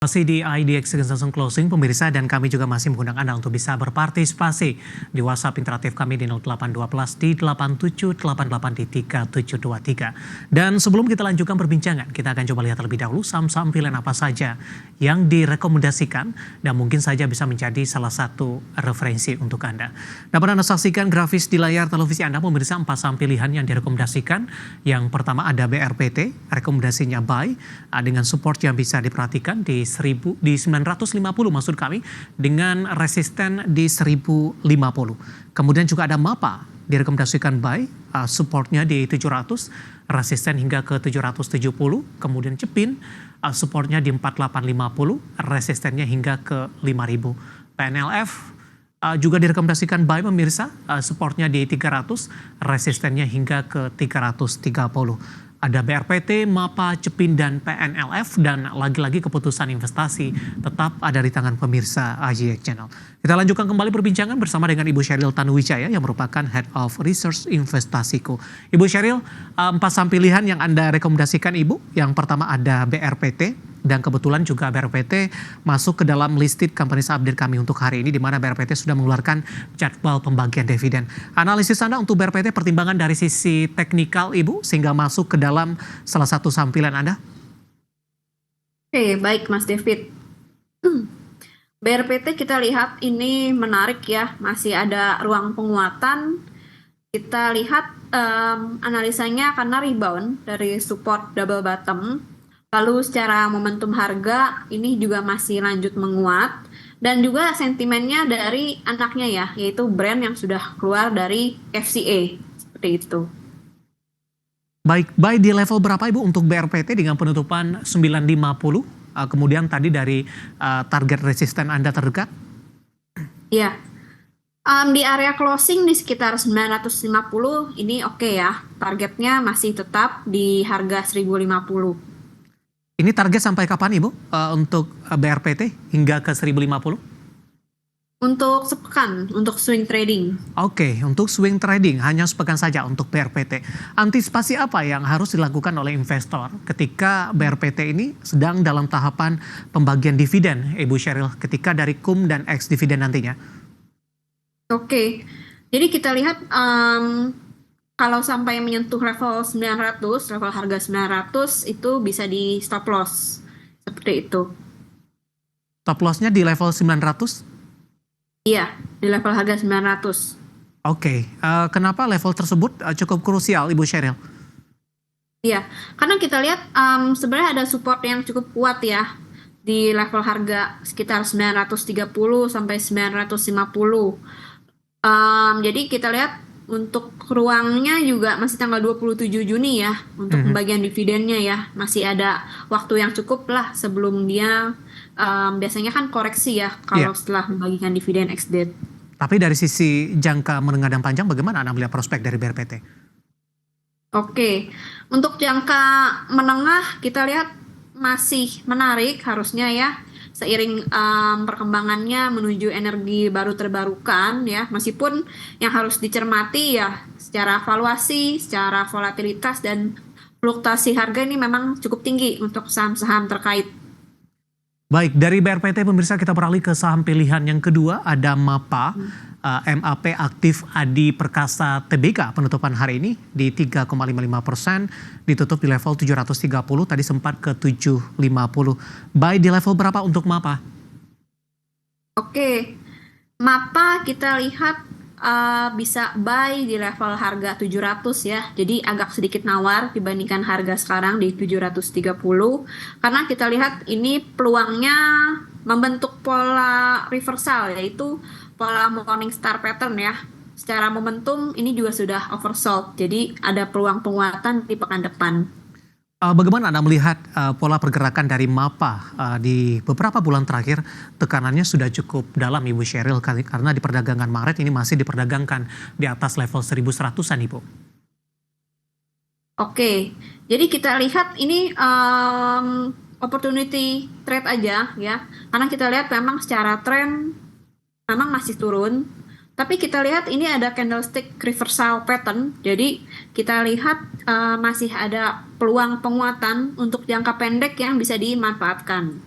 Masih di IDX Langsung Closing, pemirsa, dan kami juga masih mengundang Anda untuk bisa berpartisipasi di WhatsApp interaktif kami di 0812 di 8788 di 3723. Dan sebelum kita lanjutkan perbincangan, kita akan coba lihat terlebih dahulu saham-saham pilihan apa saja yang direkomendasikan dan mungkin saja bisa menjadi salah satu referensi untuk Anda. Dapat Anda saksikan grafis di layar televisi Anda, pemirsa, 4 saham pilihan yang direkomendasikan. Yang pertama ada BRPT, rekomendasinya buy dengan support yang bisa diperhatikan di 950 maksud kami, dengan resisten di 1050. Kemudian juga ada MAPA direkomendasikan buy, supportnya di 700, resisten hingga ke 770. Kemudian CEPIN, supportnya di 4850, resistennya hingga ke 5000. PNLF juga direkomendasikan buy, pemirsa, supportnya di 300, resistennya hingga ke 330. Ada BRPT, MAPA, CEPIN, dan PNLF, dan lagi-lagi keputusan investasi tetap ada di tangan pemirsa IDX Channel. Kita lanjutkan kembali perbincangan bersama dengan Ibu Sheryl Tanuwijaya yang merupakan Head of Research Investasiku. Ibu Sheryl, 4 saham pilihan yang Anda rekomendasikan, Ibu. Yang pertama ada BRPT, dan kebetulan juga BRPT masuk ke dalam listed companies update kami untuk hari ini, di mana BRPT sudah mengeluarkan jadwal pembagian dividen. Analisis Anda untuk BRPT, pertimbangan dari sisi teknikal, Ibu, sehingga masuk ke dalam salah satu saham pilihan Anda? Oke, baik Mas David. BRPT kita lihat ini menarik ya, masih ada ruang penguatan. Kita lihat analisanya karena rebound dari support double bottom. Lalu secara momentum harga ini juga masih lanjut menguat. Dan juga sentimennya dari anaknya ya, yaitu brand yang sudah keluar dari FCA. Seperti itu. Baik, buy di level berapa, Ibu, untuk BRPT dengan penutupan 950? Kemudian tadi dari target resisten Anda terdekat? Iya. Di area closing di sekitar 950 ini oke ya. Targetnya masih tetap di harga 1050. Ini target sampai kapan, Ibu, untuk BRPT hingga ke 1050? Untuk sepekan, untuk swing trading. Oke, untuk swing trading hanya sepekan saja untuk BRPT. Antisipasi apa yang harus dilakukan oleh investor ketika BRPT ini sedang dalam tahapan pembagian dividen, Ibu Sheryl, ketika dari KUM dan ex dividen nantinya? Oke, jadi kita lihat kalau sampai menyentuh level 900, level harga 900 itu bisa di stop loss. Seperti itu. Stop loss-nya di level 900? Iya, di level harga 900. Oke, kenapa level tersebut cukup krusial, Ibu Sheryl? Iya, karena kita lihat sebenarnya ada support yang cukup kuat ya di level harga sekitar 930 sampai 950. Jadi kita lihat untuk ruangnya juga masih tanggal 27 Juni ya untuk pembagian dividennya ya. Masih ada waktu yang cukup lah sebelum dia biasanya kan koreksi ya kalau setelah membagikan dividen ex-date. Tapi dari sisi jangka menengah dan panjang, bagaimana Anda melihat prospek dari BRPT? Oke, untuk jangka menengah kita lihat masih menarik harusnya ya, seiring perkembangannya menuju energi baru terbarukan ya, meskipun yang harus dicermati ya secara valuasi, secara volatilitas dan fluktuasi harga ini memang cukup tinggi untuk saham-saham terkait. Baik, dari BRPT, pemirsa, kita beralih ke saham pilihan yang kedua, ada MAPA, MAP Aktif Adi Perkasa Tbk, penutupan hari ini di 3,55%, ditutup di level 730, tadi sempat ke 750. Buy di level berapa untuk MAPA? Oke, MAPA kita lihat bisa buy di level harga 700 ya. Jadi agak sedikit nawar dibandingkan harga sekarang di 730. Karena kita lihat ini peluangnya membentuk pola reversal, yaitu pola Morningstar pattern ya. Secara momentum ini juga sudah oversold. Jadi ada peluang penguatan di pekan depan. Bagaimana Anda melihat pola pergerakan dari MAPA di beberapa bulan terakhir? Tekanannya sudah cukup dalam, Ibu Sheryl, karena di perdagangan Maret ini masih diperdagangkan di atas level 1100-an, Ibu. Oke, jadi kita lihat ini opportunity trade aja ya, karena kita lihat memang secara tren memang masih turun. Tapi kita lihat ini ada candlestick reversal pattern, jadi kita lihat masih ada peluang penguatan untuk jangka pendek yang bisa dimanfaatkan.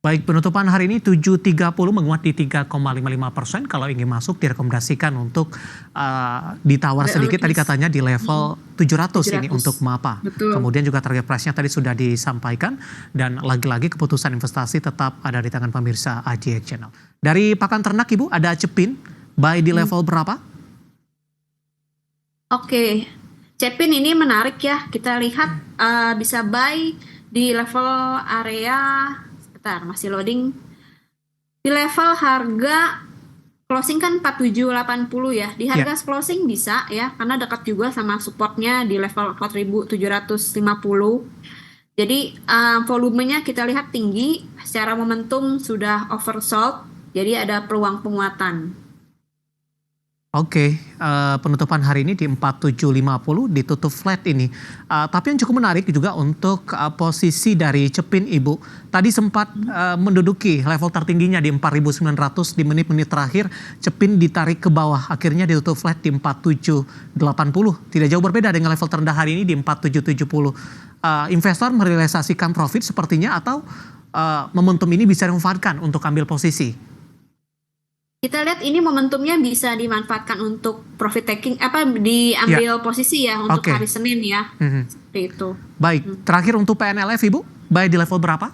Baik, penutupan hari ini 7.30 menguat di 3,55%. Kalau ingin masuk direkomendasikan untuk ditawar Buy on sedikit tadi weakness. katanya di level 700 ini 700. untuk MAPA. Betul. Kemudian juga target price-nya tadi sudah disampaikan dan lagi-lagi keputusan investasi tetap ada di tangan pemirsa AJA Channel. Dari pakan ternak Ibu ada Cepin, buy di level berapa? Oke, Cepin ini menarik ya. Kita lihat bisa buy di level area, sebentar masih loading. Di level harga closing kan 4780 ya. Di harga closing bisa ya, karena dekat juga sama supportnya di level 4750. Jadi volumenya kita lihat tinggi, secara momentum sudah oversold, jadi ada peluang penguatan. Oke, penutupan hari ini di 4750 ditutup flat ini. Tapi yang cukup menarik juga untuk posisi dari Cepin Ibu. Tadi sempat menduduki level tertingginya di 4.900 di menit-menit terakhir. Cepin ditarik ke bawah, akhirnya ditutup flat di 4780. Tidak jauh berbeda dengan level terendah hari ini di 4770. Investor merealisasikan profit sepertinya atau momentum ini bisa dimanfaatkan untuk ambil posisi? Kita lihat ini momentumnya bisa dimanfaatkan untuk profit taking, diambil posisi ya untuk hari Senin ya. Seperti itu. Baik, terakhir untuk PNLF Ibu, buy di level berapa?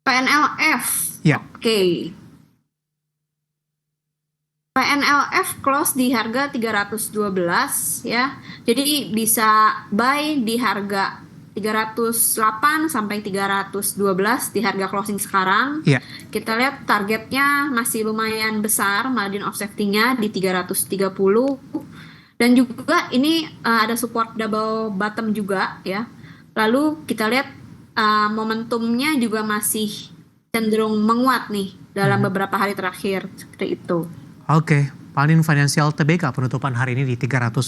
PNLF. Ya. Oke. PNLF close di harga 312 ya. Jadi bisa buy di harga 308 sampai 312 di harga closing sekarang. Iya. Kita lihat targetnya masih lumayan besar, margin of safety-nya di 330. Dan juga ini ada support double bottom juga ya. Lalu kita lihat momentumnya juga masih cenderung menguat nih dalam beberapa hari terakhir, seperti itu. Oke, Panin Financial TBK penutupan hari ini di 312.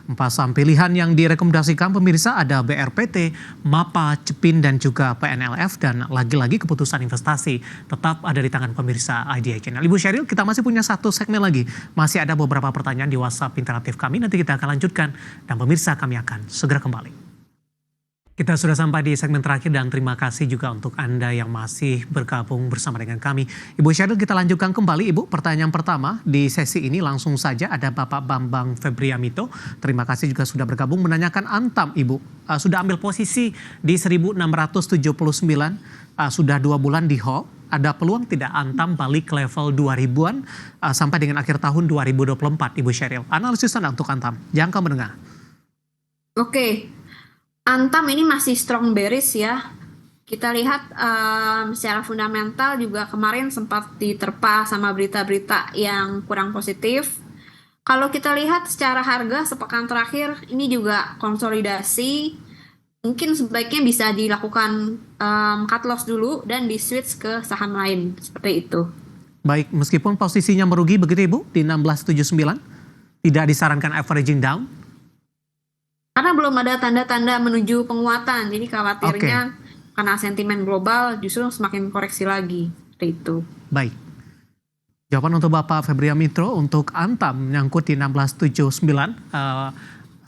4 saham pilihan yang direkomendasikan pemirsa ada BRPT, MAPA, Cepin dan juga PNLF, dan lagi-lagi keputusan investasi tetap ada di tangan pemirsa AJA Channel. Ibu Sheryl, kita masih punya satu segmen lagi. Masih ada beberapa pertanyaan di WhatsApp interaktif kami, nanti kita akan lanjutkan dan pemirsa kami akan segera kembali. Kita sudah sampai di segmen terakhir dan terima kasih juga untuk Anda yang masih bergabung bersama dengan kami. Ibu Sheryl, kita lanjutkan kembali Ibu. Pertanyaan pertama di sesi ini langsung saja ada Bapak Bambang Febriamito. Terima kasih juga sudah bergabung menanyakan Antam Ibu. Sudah ambil posisi di 1679, sudah 2 bulan di hold. Ada peluang tidak Antam balik ke level 2000-an sampai dengan akhir tahun 2024 Ibu Sheryl? Analisis Anda untuk Antam, jangka menengah. Oke. Antam ini masih strong bearish ya. Kita lihat secara fundamental juga kemarin sempat diterpa sama berita-berita yang kurang positif. Kalau kita lihat secara harga sepekan terakhir ini juga konsolidasi. Mungkin sebaiknya bisa dilakukan cut loss dulu dan di switch ke saham lain, seperti itu. Baik, meskipun posisinya merugi begitu Ibu di 1679, tidak disarankan averaging down? Karena belum ada tanda-tanda menuju penguatan, jadi khawatirnya karena sentimen global justru semakin koreksi lagi, seperti itu. Baik. Jawaban untuk Bapak Febriamito untuk Antam menyangkut di 1679,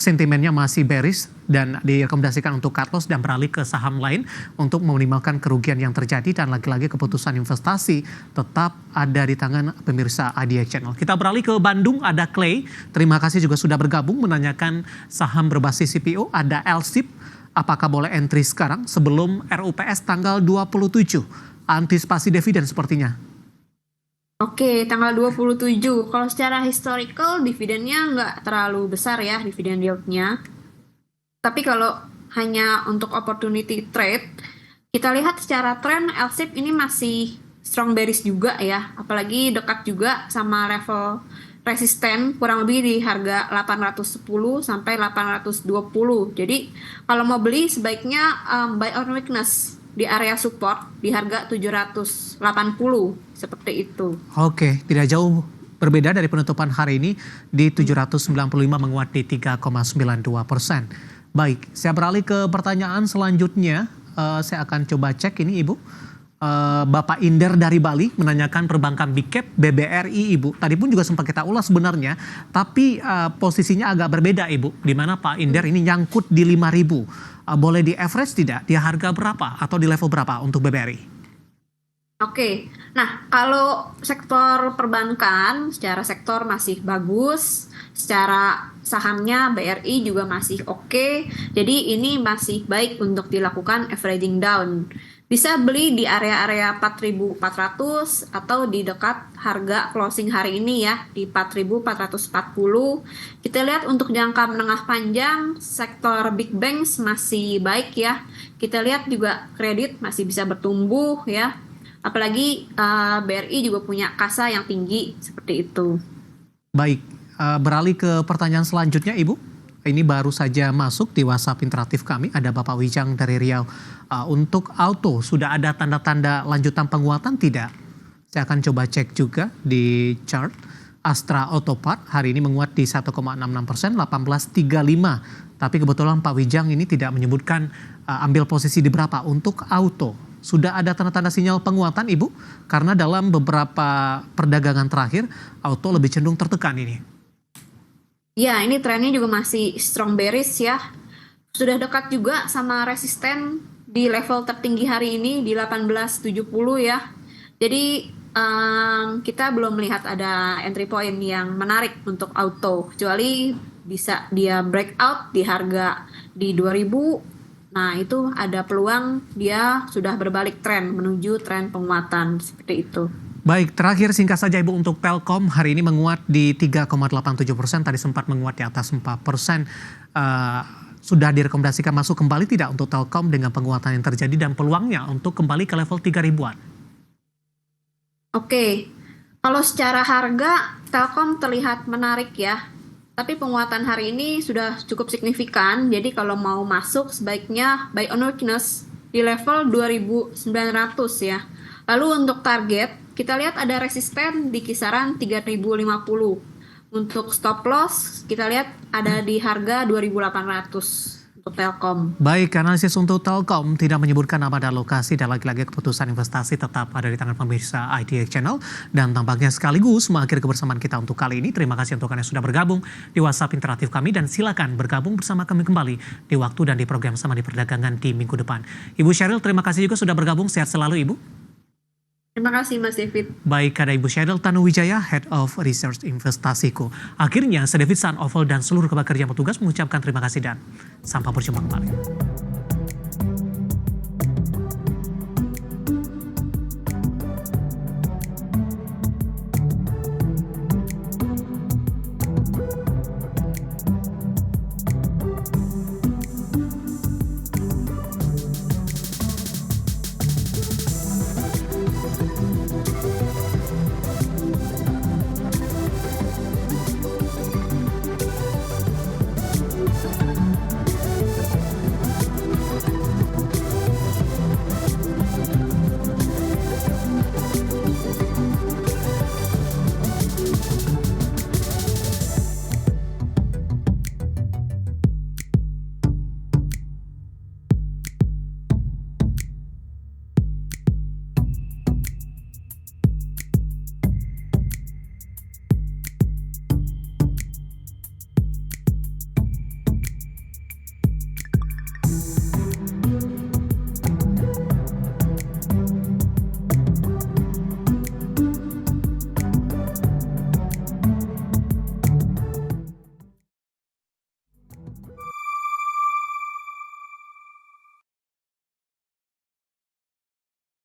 sentimennya masih bearish dan direkomendasikan untuk cut loss dan beralih ke saham lain untuk meminimalkan kerugian yang terjadi, dan lagi-lagi keputusan investasi tetap ada di tangan pemirsa AJA Channel. Kita beralih ke Bandung, ada Clay. Terima kasih juga sudah bergabung menanyakan saham berbasis CPO, ada LSIP. Apakah boleh entry sekarang sebelum RUPS tanggal 27? Antisipasi dividen sepertinya. Oke, tanggal 27. Kalau secara historical, dividennya nggak terlalu besar ya, dividen yield-nya. Tapi kalau hanya untuk opportunity trade, kita lihat secara tren LSIP ini masih strong bearish juga ya. Apalagi dekat juga sama level resisten, kurang lebih di harga 810 sampai 820. Jadi kalau mau beli sebaiknya buy on weakness di area support di harga 780, seperti itu. Oke, tidak jauh berbeda dari penutupan hari ini di 795 menguat di 3,92%. Baik, saya beralih ke pertanyaan selanjutnya. Saya akan coba cek ini Ibu. Bapak Inder dari Bali menanyakan perbankan Big Cap BBRI Ibu. Tadi pun juga sempat kita ulas sebenarnya, tapi posisinya agak berbeda Ibu. Di mana Pak Inder ini nyangkut di 5.000. Boleh di average tidak? Di harga berapa atau di level berapa untuk BBRI? Oke, nah kalau sektor perbankan secara sektor masih bagus, secara sahamnya BRI juga masih oke, jadi ini masih baik untuk dilakukan averaging down. Bisa beli di area-area 4.400 atau di dekat harga closing hari ini ya, di 4.440. Kita lihat untuk jangka menengah panjang, sektor big banks masih baik ya. Kita lihat juga kredit masih bisa bertumbuh ya. Apalagi BRI juga punya kasa yang tinggi seperti itu. Baik, beralih ke pertanyaan selanjutnya Ibu. Ini baru saja masuk di WhatsApp interaktif kami, ada Bapak Wijang dari Riau. Untuk auto, sudah ada tanda-tanda lanjutan penguatan tidak? Saya akan coba cek juga di chart. Astra Autopart hari ini menguat di 1,66%, 1835. Tapi kebetulan Pak Wijang ini tidak menyebutkan ambil posisi di berapa untuk auto. Sudah ada tanda-tanda sinyal penguatan Ibu? Karena dalam beberapa perdagangan terakhir, auto lebih cenderung tertekan ini. Ya, ini trennya juga masih strong bearish ya. Sudah dekat juga sama resisten di level tertinggi hari ini di 1870 ya. Jadi kita belum melihat ada entry point yang menarik untuk auto. Kecuali bisa dia breakout di harga di 2000. Nah, itu ada peluang dia sudah berbalik tren menuju tren penguatan seperti itu. Baik, terakhir singkat saja Ibu untuk Telkom hari ini menguat di 3,87%, tadi sempat menguat di atas 4%. Sudah direkomendasikan masuk kembali tidak untuk Telkom dengan penguatan yang terjadi dan peluangnya untuk kembali ke level 3 ribuan? Oke, kalau secara harga Telkom terlihat menarik ya. Tapi penguatan hari ini sudah cukup signifikan, jadi kalau mau masuk sebaiknya buy on weakness di level 2.900 ya. Lalu untuk target, kita lihat ada resisten di kisaran 3.050. Untuk stop loss, kita lihat ada di harga 2.800 untuk Telkom. Baik, analisis untuk Telkom tidak menyebutkan nama dan lokasi dan lagi-lagi keputusan investasi tetap ada di tangan pemirsa IDX Channel. Dan tampaknya sekaligus mengakhiri kebersamaan kita untuk kali ini. Terima kasih untuk Anda yang sudah bergabung di WhatsApp interaktif kami dan silakan bergabung bersama kami kembali di waktu dan di program Sama di Perdagangan di minggu depan. Ibu Sheryl, terima kasih juga sudah bergabung. Sehat selalu Ibu. Terima kasih Mas David. Baik, ada Ibu Sheryl Tanuwijaya, Head of Research Investasiku. Akhirnya, saya David San Oval dan seluruh pekerja petugas mengucapkan terima kasih dan sampai berjumpa kembali.